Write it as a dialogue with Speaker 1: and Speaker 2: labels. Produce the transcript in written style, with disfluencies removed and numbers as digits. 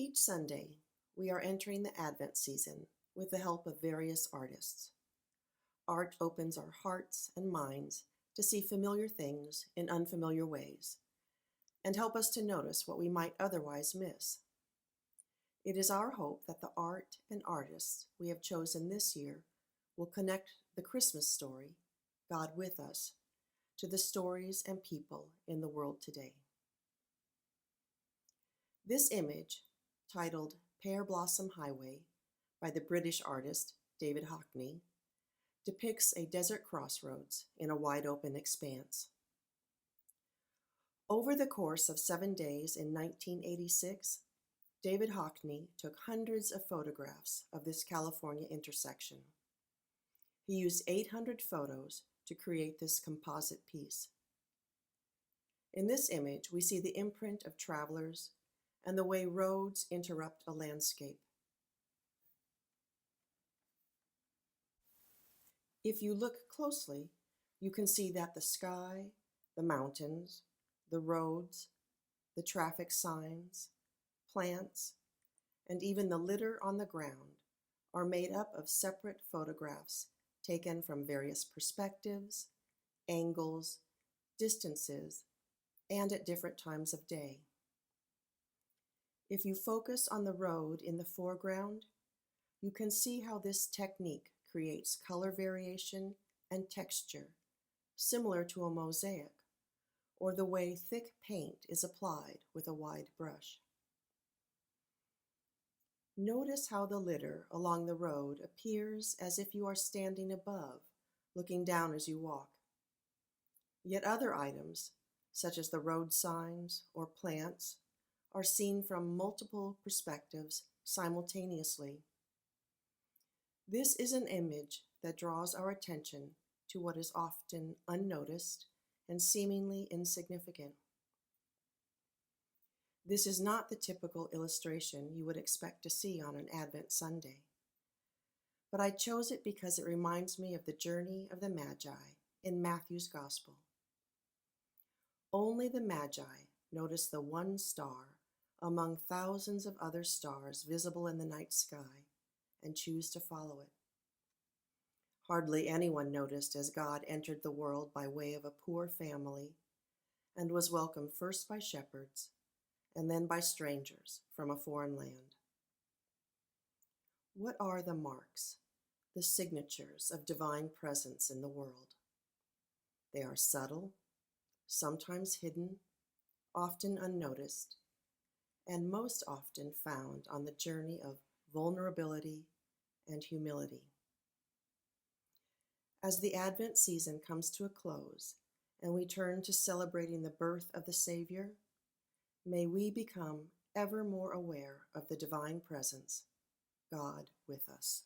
Speaker 1: Each Sunday, we are entering the Advent season with the help of various artists. Art opens our hearts and minds to see familiar things in unfamiliar ways and help us to notice what we might otherwise miss. It is our hope that the art and artists we have chosen this year will connect the Christmas story, God with us, to the stories and people in the world today. This image, titled Pear Blossom Highway by the British artist David Hockney, depicts a desert crossroads in a wide open expanse. Over the course of 7 days in 1986, David Hockney took hundreds of photographs of this California intersection. He used 800 photos to create this composite piece. In this image, we see the imprint of travelers and the way roads interrupt a landscape. If you look closely, you can see that the sky, the mountains, the roads, the traffic signs, plants, and even the litter on the ground are made up of separate photographs taken from various perspectives, angles, distances, and at different times of day. If you focus on the road in the foreground, you can see how this technique creates color variation and texture, similar to a mosaic, or the way thick paint is applied with a wide brush. Notice how the litter along the road appears as if you are standing above, looking down as you walk. Yet other items, such as the road signs or plants, are seen from multiple perspectives simultaneously. This is an image that draws our attention to what is often unnoticed and seemingly insignificant. This is not the typical illustration you would expect to see on an Advent Sunday, but I chose it because it reminds me of the journey of the Magi in Matthew's Gospel. Only the Magi notice the one star among thousands of other stars visible in the night sky and choose to follow it. Hardly anyone noticed as God entered the world by way of a poor family and was welcomed first by shepherds and then by strangers from a foreign land. What are the marks, the signatures of divine presence in the world? They are subtle, sometimes hidden, often unnoticed, and most often found on the journey of vulnerability and humility. As the Advent season comes to a close and we turn to celebrating the birth of the Savior, may we become ever more aware of the divine presence, God with us.